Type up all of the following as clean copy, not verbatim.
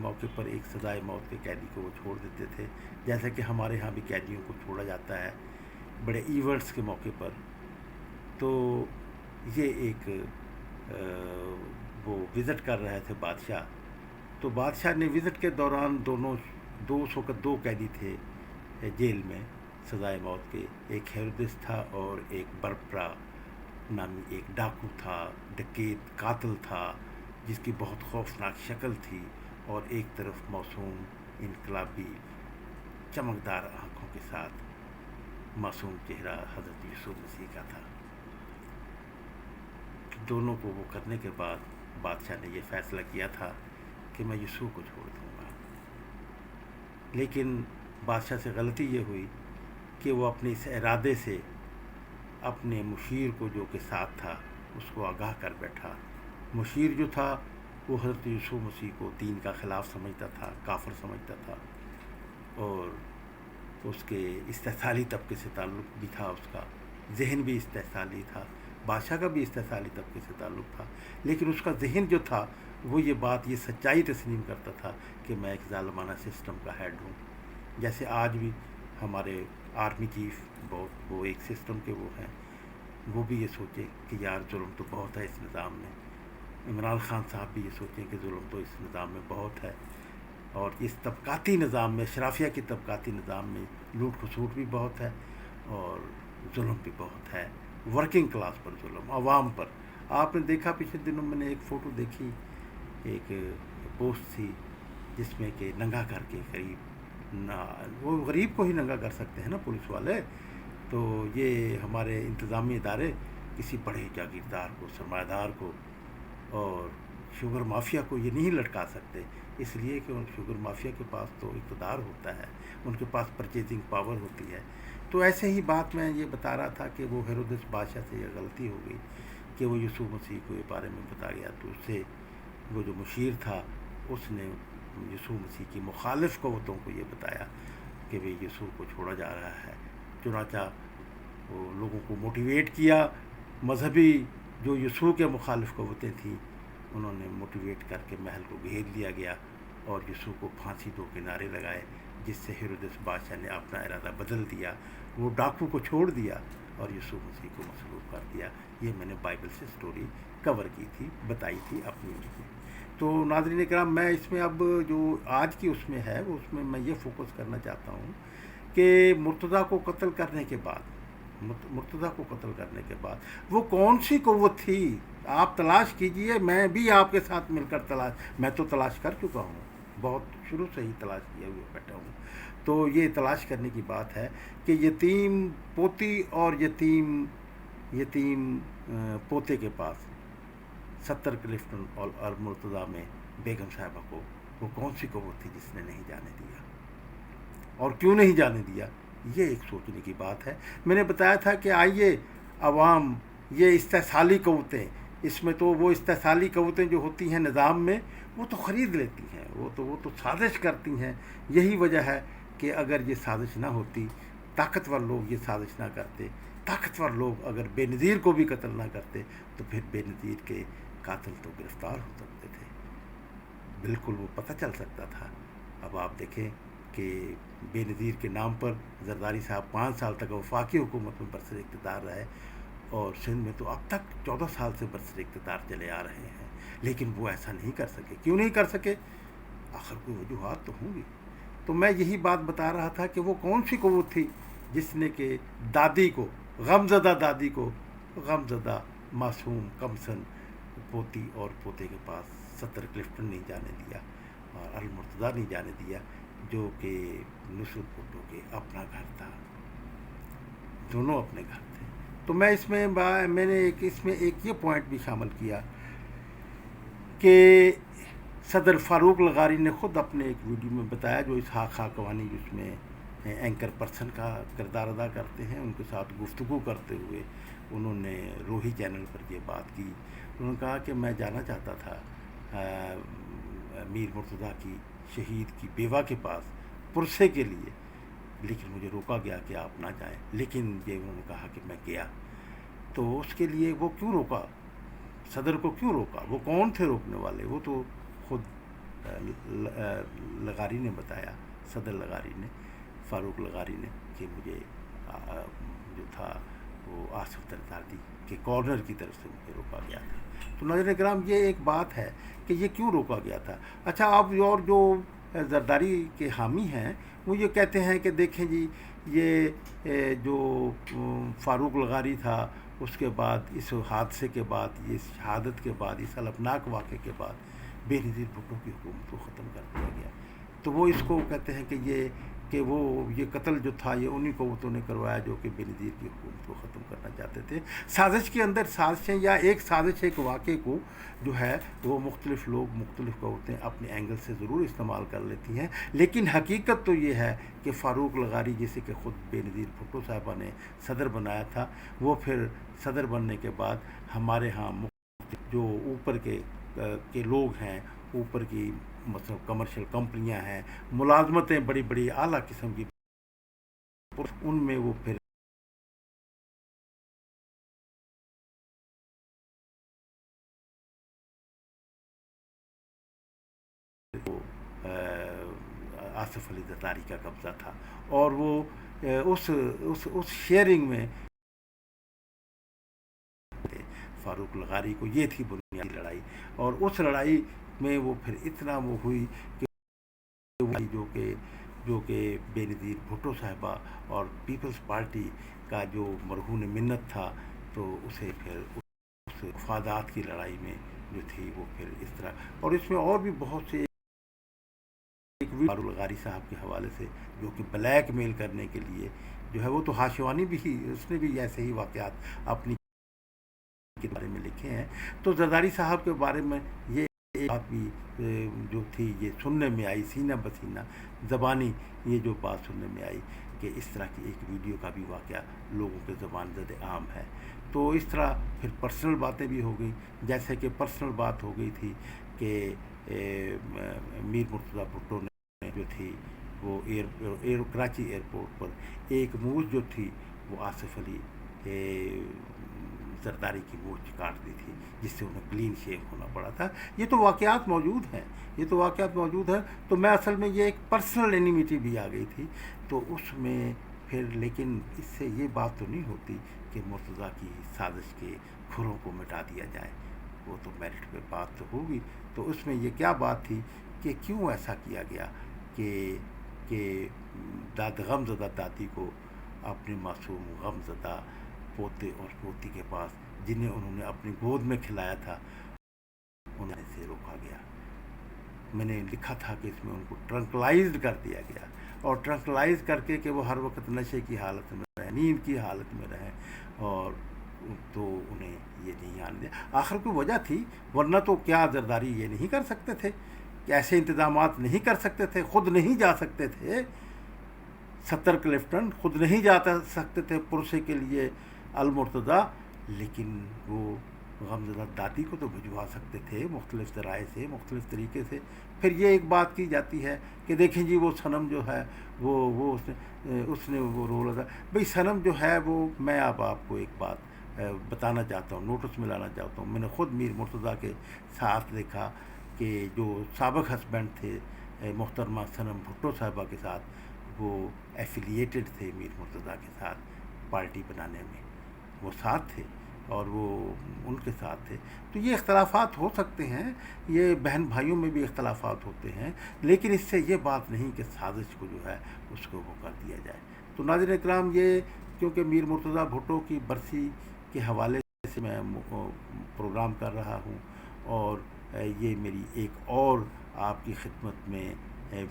موقع پر ایک سزائے موت کے قیدی کو وہ چھوڑ دیتے تھے، جیسا کہ ہمارے ہاں بھی قیدیوں کو چھوڑا جاتا ہے بڑے ایونٹس کے موقع پر۔ تو یہ ایک وہ وزٹ کر رہے تھے بادشاہ، تو بادشاہ نے وزٹ کے دوران دو قیدی تھے جیل میں سزائے موت کے، ایک ہیرودس تھا اور ایک برپرا نامی ایک ڈاکو تھا، ڈکیت قاتل تھا، جس کی بہت خوفناک شکل تھی، اور ایک طرف معصوم انقلابی چمکدار آنکھوں کے ساتھ معصوم چہرہ حضرت یسوع مسیح کا تھا۔ دونوں کو وہ کرنے کے بعد بادشاہ نے یہ فیصلہ کیا تھا کہ میں یسوع کو چھوڑ دوں گا، لیکن بادشاہ سے غلطی یہ ہوئی کہ وہ اپنے اس ارادے سے اپنے مشیر کو جو کہ ساتھ تھا اس کو آگاہ کر بیٹھا۔ مشیر جو تھا وہ حضرت یسوع مسیح کو دین کا خلاف سمجھتا تھا، کافر سمجھتا تھا، اور اس کے استحصالی طبقے سے تعلق بھی تھا، اس کا ذہن بھی استحصالی تھا، بادشاہ کا بھی استحصالی طبقے سے تعلق تھا، لیکن اس کا ذہن جو تھا وہ یہ سچائی تسلیم کرتا تھا کہ میں ایک ظالمانہ سسٹم کا ہیڈ ہوں۔ جیسے آج بھی ہمارے آرمی چیف بہت وہ ایک سسٹم کے وہ ہیں، وہ بھی یہ سوچیں کہ یار ظلم تو بہت ہے اس نظام میں۔ عمران خان صاحب بھی یہ سوچیں کہ ظلم تو اس نظام میں بہت ہے، اور اس طبقاتی نظام میں، اشرافیہ کی طبقاتی نظام میں لوٹ کھسوٹ بھی بہت ہے اور ظلم بھی بہت ہے، ورکنگ کلاس پر ظلم، عوام پر۔ آپ نے دیکھا پچھلے دنوں میں نے ایک فوٹو دیکھی، ایک پوسٹ تھی جس میں کہ ننگا کر کے وہ غریب کو ہی ننگا کر سکتے ہیں نا پولیس والے، تو یہ ہمارے انتظامی ادارے کسی بڑے جاگیردار کو، سرمایہ دار کو اور شوگر مافیا کو یہ نہیں لٹکا سکتے، اس لیے کہ ان شوگر مافیا کے پاس تو اقتدار ہوتا ہے، ان کے پاس پرچیزنگ پاور ہوتی ہے۔ تو ایسے ہی بات میں یہ بتا رہا تھا کہ وہ ہیرودس بادشاہ سے یہ غلطی ہو گئی کہ وہ یسوع مسیح کو یہ بارے میں بتا گیا، تو اس سے وہ جو مشیر تھا اس نے یسوع مسیح کی مخالف قوتوں کو یہ بتایا کہ وہ یسوع کو چھوڑا جا رہا ہے۔ چنانچہ وہ لوگوں کو موٹیویٹ کیا، مذہبی جو یسوع کے مخالف قوتیں تھیں انہوں نے موٹیویٹ کر کے محل کو گھیر لیا گیا اور یسوع کو پھانسی دو کے نعرے لگائے، جس سے ہیرودس بادشاہ نے اپنا ارادہ بدل دیا، وہ ڈاکو کو چھوڑ دیا اور یسوع مسیح کو مصلوب کر دیا۔ یہ میں نے بائبل سے سٹوری کور کی تھی، بتائی تھی اپنی میں۔ تو ناظرین کرام، میں اس میں اب جو آج کی اس میں ہے اس میں میں یہ فوکس کرنا چاہتا ہوں کہ مرتضیٰ کو قتل کرنے کے بعد وہ کون سی قوت تھی؟ آپ تلاش کیجئے، میں بھی آپ کے ساتھ مل کر میں تو تلاش کر چکا ہوں، بہت شروع سے ہی تلاش کیے ہوئے بیٹھا ہوں۔ تو یہ تلاش کرنے کی بات ہے کہ یتیم پوتی اور یتیم پوتے کے پاس 70 کلفٹن اور مرتضیٰ میں بیگم صاحبہ کو وہ کون سی قوت تھی جس نے نہیں جانے دیا، اور کیوں نہیں جانے دیا؟ یہ ایک سوچنے کی بات ہے۔ میں نے بتایا تھا کہ آئیے عوام، یہ استحصالی قوتیں، اس میں تو وہ استحصالی قوتیں جو ہوتی ہیں نظام میں وہ تو خرید لیتی ہیں، وہ تو سازش کرتی ہیں۔ یہی وجہ ہے کہ اگر یہ سازش نہ ہوتی، طاقتور لوگ یہ سازش نہ کرتے، طاقتور لوگ اگر بے نظیر کو بھی قتل نہ کرتے تو پھر بے نظیر کے قاتل تو گرفتار ہو سکتے تھے، بالکل وہ پتہ چل سکتا تھا۔ اب آپ دیکھیں کہ بے نظیر کے نام پر زرداری صاحب 5 سال تک وفاقی حکومت میں برسر اقتدار رہے، اور سندھ میں تو اب تک 14 سال سے برسر اقتدار چلے آ رہے ہیں، لیکن وہ ایسا نہیں کر سکے۔ کیوں نہیں کر سکے؟ آخر کوئی وجوہات تو ہوں گی۔ تو میں یہی بات بتا رہا تھا کہ وہ کون سی قوت تھی جس نے کہ غمزدہ دادی کو غمزدہ معصوم کمسن پوتی اور پوتے کے پاس 70 کلفٹن نہیں جانے دیا اور المرتضیٰ نہیں جانے دیا، جو کہ نصرت بھٹو کے اپنا گھر تھا، دونوں اپنے گھر تھے۔ تو میں نے اس میں ایک یہ پوائنٹ بھی شامل کیا کہ صدر فاروق لغاری نے خود اپنے ایک ویڈیو میں بتایا، جو اسحاق خاکوانی جس میں اینکر پرسن کا کردار ادا کرتے ہیں، ان کے ساتھ گفتگو کرتے ہوئے انہوں نے روہی چینل پر یہ بات کی۔ انہوں نے کہا کہ میں جانا چاہتا تھا میر مرتضیٰ کی شہید کی بیوہ کے پاس پرسے کے لیے، لیکن مجھے روکا گیا کہ آپ نہ جائیں، لیکن یہ انہوں نے کہا کہ میں گیا۔ تو اس کے لیے وہ کیوں روکا؟ صدر کو کیوں روکا؟ وہ کون تھے روکنے والے؟ وہ تو خود لغاری نے بتایا، صدر لغاری نے، فاروق لغاری نے، کہ مجھے جو تھا وہ آصف زرداری کے کارنر کی طرف سے مجھے روکا گیا تھا۔ تو ناظرین کرام یہ ایک بات ہے کہ یہ کیوں روکا گیا تھا۔ اچھا، آپ اور جو زرداری کے حامی ہیں وہ یہ کہتے ہیں کہ دیکھیں جی یہ جو فاروق لغاری تھا، اس کے بعد اس حادثے کے بعد، یہ شہادت کے بعد، اس الفناک واقعے کے بعد بے نظیر بھٹو کی حکومت کو ختم کر دیا گیا۔ تو وہ اس کو کہتے ہیں کہ وہ یہ قتل جو تھا یہ انہی قوتوں نے کروایا جو کہ بے نظیر کی حکومت کو ختم کرنا چاہتے تھے۔ سازش کے اندر سازشیں، یا ایک سازش ایک واقعے کو جو ہے وہ مختلف لوگ، مختلف قوتیں اپنے اینگل سے ضرور استعمال کر لیتی ہیں، لیکن حقیقت تو یہ ہے کہ فاروق لغاری جسے کہ خود بے نظیر بھٹو صاحبہ نے صدر بنایا تھا، وہ پھر صدر بننے کے بعد ہمارے ہاں جو اوپر کے لوگ ہیں، اوپر کی مثلا کمرشل کمپنیاں ہیں، ملازمتیں بڑی بڑی اعلیٰ قسم کی، ان میں وہ پھر آصف علی زرداری کا قبضہ تھا، اور وہ اس شیئرنگ میں فاروق لغاری کو یہ تھی بنیادی لڑائی، اور اس لڑائی میں وہ پھر اتنا وہ ہوئی کہ جو کہ بے نظیر بھٹو صاحبہ اور پیپلز پارٹی کا جو مرہون منت تھا، تو اسے پھر اس مفادات کی لڑائی میں جو تھی وہ پھر اس طرح، اور اس میں اور بھی بہت سے فاروق لغاری صاحب کے حوالے سے جو کہ بلیک میل کرنے کے لیے جو ہے، وہ تو ہاشوانی بھی، اس نے بھی ایسے ہی واقعات اپنی کے بارے میں لکھے ہیں۔ تو زرداری صاحب کے بارے میں یہ ایک بات بھی جو تھی یہ سننے میں آئی، سینہ بسینہ زبانی یہ جو بات سننے میں آئی کہ اس طرح کی ایک ویڈیو کا بھی واقعہ لوگوں کے زبان زد عام ہے۔ تو اس طرح پھر پرسنل باتیں بھی ہو گئیں، جیسے کہ پرسنل بات ہو گئی تھی کہ میر مرتضیٰ بھٹو نے جو تھی وہ کراچی ایئرپورٹ پر ایک مونچھ جو تھی وہ آصف علی زرداری کی مونچھ کاٹ دی تھی، جس سے انہیں کلین شیو ہونا پڑا تھا۔ یہ تو واقعات موجود ہیں، تو میں اصل میں یہ ایک پرسنل اینیمیٹی بھی آ گئی تھی، تو اس میں پھر لیکن اس سے یہ بات تو نہیں ہوتی کہ مرتضیٰ کی سازش کے کھروں کو مٹا دیا جائے، وہ تو میرٹ پہ بات تو ہوگی۔ تو اس میں یہ کیا بات تھی کہ کیوں ایسا کیا گیا کہ غمزدہ دادی کو اپنے معصوم غمزدہ پوتے اور پوتی کے پاس، جنہیں انہوں نے اپنی گود میں کھلایا تھا، انہیں سے روکا گیا۔ میں نے لکھا تھا کہ اس میں ان کو ٹرنکلائزڈ کر دیا گیا، اور ٹرنکلائز کر کے کہ وہ ہر وقت نشے کی حالت میں رہیں، نیند کی حالت میں رہیں، اور تو انہیں یہ نہیں آنے دیا۔ آخر کوئی وجہ تھی، ورنہ تو کیا زرداری یہ نہیں کر سکتے تھے کہ ایسے انتظامات نہیں کر سکتے تھے، خود نہیں جا سکتے تھے 70 کے لیفٹنٹ خود نہیں جا سکتے تھے پرسے کے لیے المرتضیٰ، لیکن وہ غمزدہ دادی کو تو بھجوا سکتے تھے مختلف ذرائع سے، مختلف طریقے سے۔ پھر یہ ایک بات کی جاتی ہے کہ دیکھیں جی وہ صنم جو ہے وہ اس نے وہ رول ادا، بھئی صنم جو ہے وہ، میں اب آپ کو ایک بات بتانا چاہتا ہوں، نوٹس میں لانا چاہتا ہوں۔ میں نے خود میر مرتضیٰ کے ساتھ دیکھا کہ جو سابق ہسبینڈ تھے محترمہ صنم بھٹو صاحبہ کے ساتھ، وہ ایفیلیٹڈ تھے میر مرتضیٰ کے ساتھ پارٹی بنانے میں، وہ ساتھ تھے اور وہ ان کے ساتھ تھے۔ تو یہ اختلافات ہو سکتے ہیں، یہ بہن بھائیوں میں بھی اختلافات ہوتے ہیں، لیکن اس سے یہ بات نہیں کہ سازش کو جو ہے اس کو وہ کر دیا جائے۔ تو ناظرین اکرام، یہ کیونکہ میر مرتضیٰ بھٹو کی برسی کے حوالے سے میں پروگرام کر رہا ہوں، اور یہ میری ایک اور آپ کی خدمت میں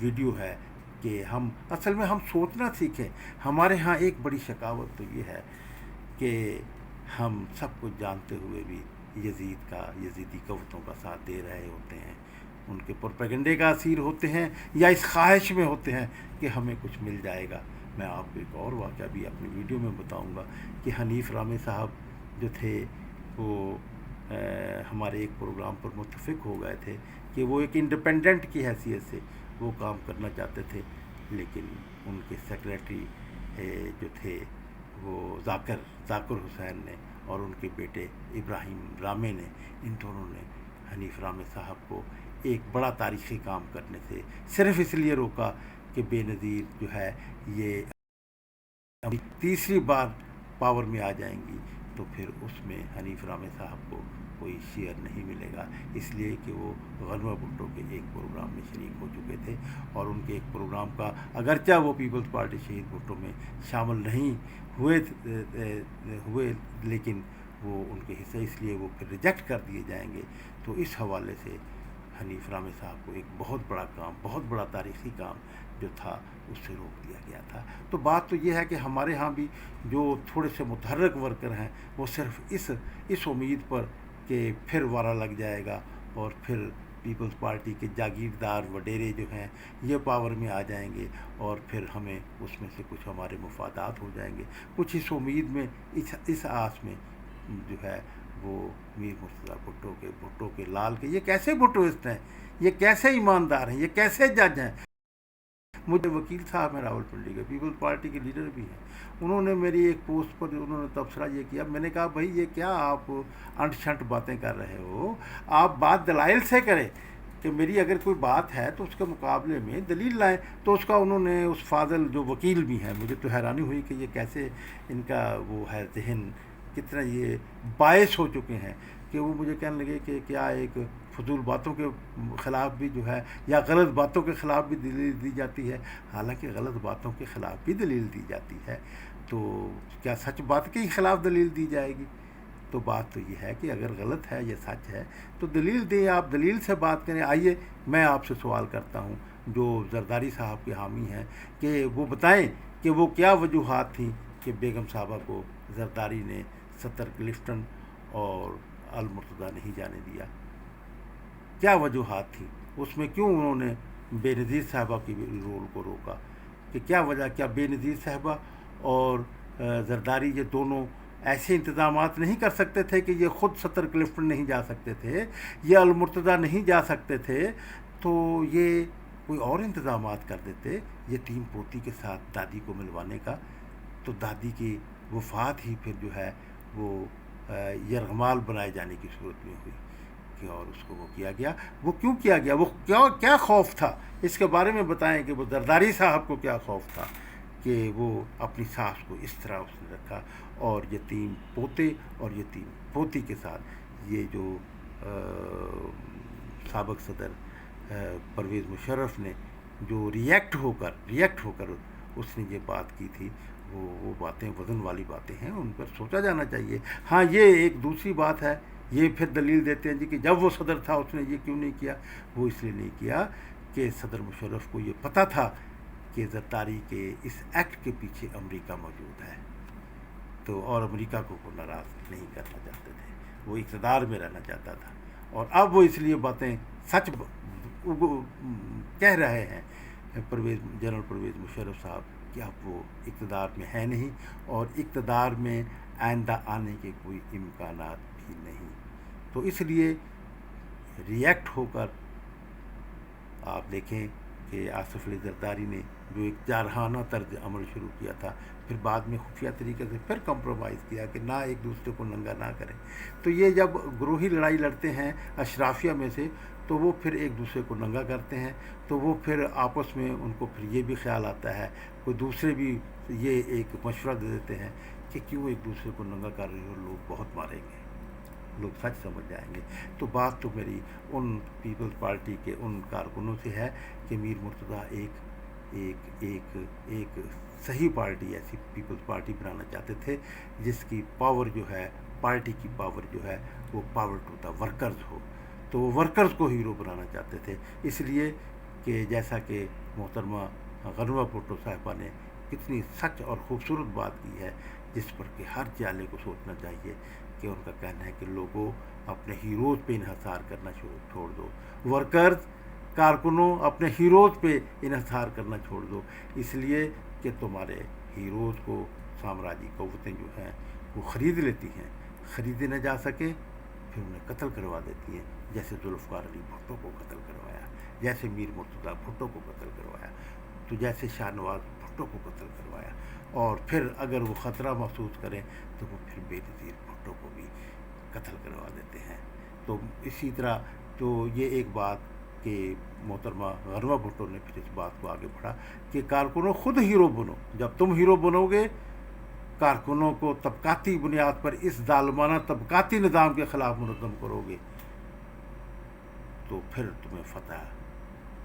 ویڈیو ہے کہ ہم اصل میں ہم سوچنا سیکھیں۔ ہمارے ہاں ایک بڑی شکاوت تو یہ ہے کہ ہم سب کچھ جانتے ہوئے بھی یزیدی قوتوں کا ساتھ دے رہے ہوتے ہیں، ان کے پروپیگنڈے کا اسیر ہوتے ہیں، یا اس خواہش میں ہوتے ہیں کہ ہمیں کچھ مل جائے گا۔ میں آپ کو ایک اور واقعہ بھی اپنی ویڈیو میں بتاؤں گا کہ حنیف رامے صاحب جو تھے وہ ہمارے ایک پروگرام پر متفق ہو گئے تھے کہ وہ ایک انڈیپینڈنٹ کی حیثیت سے وہ کام کرنا چاہتے تھے، لیکن ان کے سیکریٹری جو تھے وہ ذاکر حسین نے اور ان کے بیٹے ابراہیم رامے نے، ان دونوں نے حنیف رامے صاحب کو ایک بڑا تاریخی کام کرنے سے صرف اس لیے روکا کہ بے نظیر جو ہے یہ تیسری بار پاور میں آ جائیں گی تو پھر اس میں حنیف رامے صاحب کو کوئی شیئر نہیں ملے گا، اس لیے کہ وہ غنوہ بھٹو کے ایک پروگرام میں شریک ہو چکے تھے، اور ان کے ایک پروگرام کا اگرچہ وہ پیپلز پارٹی شہید بھٹو میں شامل نہیں ہوئے لیکن وہ ان کے حصے، اس لیے وہ پھر ریجیکٹ کر دیے جائیں گے۔ تو اس حوالے سے حنیف رامے صاحب کو ایک بہت بڑا کام، بہت بڑا تاریخی کام جو تھا اس سے روک دیا گیا تھا۔ تو بات تو یہ ہے کہ ہمارے ہاں بھی جو تھوڑے سے متحرک ورکر ہیں وہ صرف اس امید پر کہ پھر وارا لگ جائے گا اور پھر پیپلز پارٹی کے جاگیردار وڈیرے جو ہیں یہ پاور میں آ جائیں گے اور پھر ہمیں اس میں سے کچھ ہمارے مفادات ہو جائیں گے، کچھ اس امید میں، اس آس میں جو ہے وہ میر مرتضیٰ بھٹو کے لال کے یہ کیسے بھٹوسٹ ہیں، یہ کیسے ایماندار ہیں، یہ کیسے جج ہیں۔ مجھے وکیل صاحب ہیں راول پنڈی کے، پیپلز پارٹی کے لیڈر بھی ہیں، انہوں نے میری ایک پوسٹ پر انہوں نے تبصرہ یہ کیا، میں نے کہا بھائی یہ کیا آپ انٹ شنٹ باتیں کر رہے ہو، آپ بات دلائل سے کریں کہ میری اگر کوئی بات ہے تو اس کے مقابلے میں دلیل لائیں۔ تو اس کا انہوں نے اس فاضل جو وکیل بھی ہیں، مجھے تو حیرانی ہوئی کہ یہ کیسے ان کا وہ ہے ذہن، کتنا یہ باعث ہو چکے ہیں کہ وہ مجھے کہنے لگے کہ کیا ایک فضول باتوں کے خلاف بھی جو ہے یا غلط باتوں کے خلاف بھی دلیل دی جاتی ہے، حالانکہ غلط باتوں کے خلاف بھی دلیل دی جاتی ہے، تو کیا سچ بات کے ہی خلاف دلیل دی جائے گی؟ تو بات تو یہ ہے کہ اگر غلط ہے یا سچ ہے تو دلیل دیں، آپ دلیل سے بات کریں۔ آئیے میں آپ سے سوال کرتا ہوں جو زرداری صاحب کے حامی ہیں کہ وہ بتائیں کہ وہ کیا وجوہات تھیں کہ بیگم صاحبہ کو زرداری نے ستر کلفٹن اور المرتضیٰ نہیں جانے دیا، کیا وجوہات تھیں اس میں، کیوں انہوں نے بے نظیر صاحبہ کی رول کو روکا، کہ کیا وجہ، کیا بے نظیر صاحبہ اور زرداری یہ دونوں ایسے انتظامات نہیں کر سکتے تھے کہ یہ خود ستر کلفٹن نہیں جا سکتے تھے، یہ المرتضیٰ نہیں جا سکتے تھے تو یہ کوئی اور انتظامات کر دیتے یتیم پوتی کے ساتھ دادی کو ملوانے کا، تو دادی کی وفات ہی پھر جو ہے وہ یرغمال بنائے جانے کی صورت میں ہوئی کہ اور اس کو وہ کیا گیا۔ وہ کیوں کیا گیا، وہ کیا خوف تھا، اس کے بارے میں بتائیں کہ وہ زرداری صاحب کو کیا خوف تھا کہ وہ اپنی ساس کو اس طرح اس نے رکھا اور یتیم پوتے اور یتیم پوتی کے ساتھ یہ جو سابق صدر پرویز مشرف نے جو ریئیکٹ ہو کر اس نے یہ بات کی تھی، وہ باتیں وزن والی باتیں ہیں، ان پر سوچا جانا چاہیے۔ ہاں یہ ایک دوسری بات ہے، یہ پھر دلیل دیتے ہیں جی کہ جب وہ صدر تھا اس نے یہ کیوں نہیں کیا، وہ اس لیے نہیں کیا کہ صدر مشرف کو یہ پتہ تھا کہ زرداری کے اس ایکٹ کے پیچھے امریکہ موجود ہے، تو اور امریکہ کو ناراض نہیں کرنا چاہتے تھے، وہ اقتدار میں رہنا چاہتا تھا، اور اب وہ اس لیے باتیں سچ کہہ رہے ہیں جنرل پرویز مشرف صاحب کہ اب وہ اقتدار میں ہے نہیں اور اقتدار میں آئندہ آنے کے کوئی امکانات بھی نہیں، تو اس لیے ریئیکٹ ہو کر آپ دیکھیں کہ آصف علی زرداری نے جو ایک جارحانہ طرز عمل شروع کیا تھا، پھر بعد میں خفیہ طریقے سے پھر کمپرومائز کیا کہ نہ ایک دوسرے کو ننگا نہ کریں، تو یہ جب گروہی لڑائی لڑتے ہیں اشرافیہ میں سے تو وہ پھر ایک دوسرے کو ننگا کرتے ہیں، تو وہ پھر آپس میں ان کو پھر یہ بھی خیال آتا ہے، کوئی دوسرے بھی یہ ایک مشورہ دے دیتے ہیں کہ کیوں ایک دوسرے کو ننگا کر رہے ہو، لوگ بہت ماریں گے، لوگ سچ سمجھ جائیں گے۔ تو بات تو میری ان پیپلز پارٹی کے ان کارکنوں سے ہے کہ میر مرتضیٰ ایک صحیح پارٹی، ایسی پیپلز پارٹی بنانا چاہتے تھے جس کی پاور جو ہے، پارٹی کی پاور جو ہے وہ پاور ٹو دا ورکرز ہو، تو وہ ورکرز کو ہیرو بنانا چاہتے تھے، اس لیے کہ جیسا کہ محترمہ غنوہ بھٹو صاحبہ نے کتنی سچ اور خوبصورت بات کی ہے جس پر کہ ہر جالے کو سوچنا چاہیے، کہ ان کا کہنا ہے کہ لوگوں اپنے ہیروز پہ انحصار کرنا چھوڑ دو، ورکرز کارکنوں اپنے ہیروز پہ انحصار کرنا چھوڑ دو، اس لیے کہ تمہارے ہیروز کو سامراجی قوتیں جو ہیں وہ خرید لیتی ہیں، خریدے نہ جا سکیں پھر انہیں قتل کروا دیتی ہیں، جیسے ذوالفقار علی بھٹو کو قتل کروایا، جیسے میر مرتضیٰ بھٹو کو قتل کروایا، تو جیسے شاہ نواز بھٹو کو قتل کروایا، اور پھر اگر وہ خطرہ محسوس کریں تو وہ پھر بے نظیر بھٹو کو بھی قتل کروا دیتے ہیں۔ تو اسی طرح تو یہ ایک بات کہ محترمہ غنوہ بھٹو نے پھر اس بات کو آگے بڑھا کہ کارکنوں خود ہیرو بنو. جب تم ہیرو بنو گے، کارکنوں کو طبقاتی بنیاد پر اس ظالمانہ طبقاتی نظام کے خلاف منظم کرو گے، تو پھر تمہیں فتح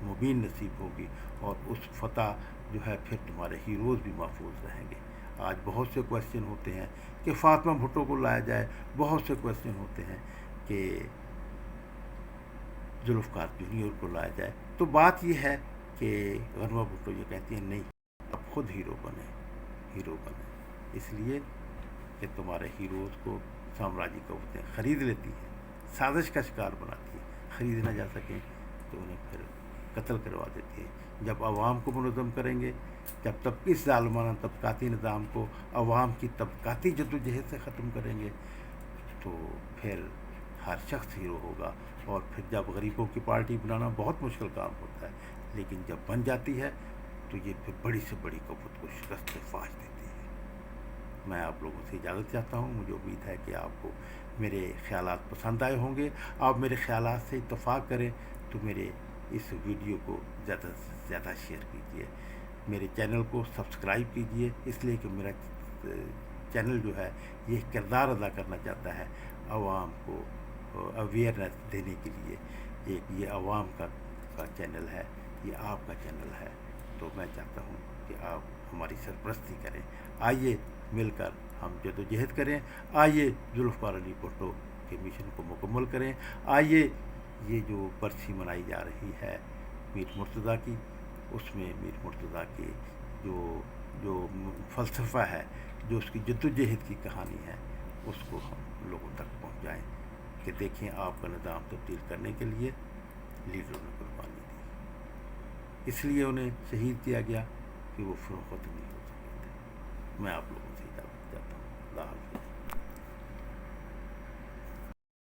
مبین نصیب ہوگی، اور اس فتح جو ہے پھر تمہارے ہیروز بھی محفوظ رہیں گے. آج بہت سے کویسچن ہوتے ہیں کہ فاطمہ بھٹو کو لایا جائے، بہت سے کویسچن ہوتے ہیں کہ ذوالفقار جونیئر کو لایا جائے. تو بات یہ ہے کہ غنوہ بھٹو یہ کہتی ہیں نہیں، اب خود ہیرو بنیں، اس لیے کہ تمہارے ہیروز کو سامراجی قوتیں خرید لیتی ہیں، سازش کا شکار بناتی ہیں، خرید نہ جا سکیں تو انہیں پھر قتل کروا دیتی ہیں. جب عوام کو منظم کریں گے، جب تک اس ظالمانہ طبقاتی نظام کو عوام کی طبقاتی جدوجہد سے ختم کریں گے، تو پھر ہر شخص ہیرو ہوگا. اور پھر جب غریبوں کی پارٹی بنانا بہت مشکل کام ہوتا ہے، لیکن جب بن جاتی ہے تو یہ پھر بڑی سے بڑی قوت کو شکست فاش دیتی ہے. میں آپ لوگوں سے اجازت چاہتا ہوں. مجھے امید ہے کہ آپ کو میرے خیالات پسند آئے ہوں گے. آپ میرے خیالات سے اتفاق کریں تو میرے اس ویڈیو کو زیادہ سے زیادہ شیئر کیجیے. میرے چینل کو سبسکرائب کیجیے، اس لیے کہ میرا چینل جو ہے یہ کردار ادا کرنا چاہتا ہے عوام کو اویئرنیس دینے کے لیے. یہ عوام کا چینل ہے، یہ آپ کا چینل ہے. تو میں چاہتا ہوں کہ آپ ہماری سرپرستی کریں. آئیے مل کر ہم جدوجہد کریں. آئیے ذوالفقار علی بھٹو کے مشن کو مکمل کریں. آئیے یہ جو برسی منائی جا رہی ہے میر مرتضیٰ کی، اس میں میر مرتضیٰ کے جو فلسفہ ہے، جو اس کی جدوجہد کی کہانی ہے، اس کو ہم لوگوں تک پہنچائیں کہ دیکھیں آپ کا نظام تبدیل کرنے کے لیے لیڈروں نے قربانی دی، اس لیے انہیں شہید کیا گیا کہ وہ فروخت نہیں ہو سکے تھے. میں آپ لوگوں سے اجازت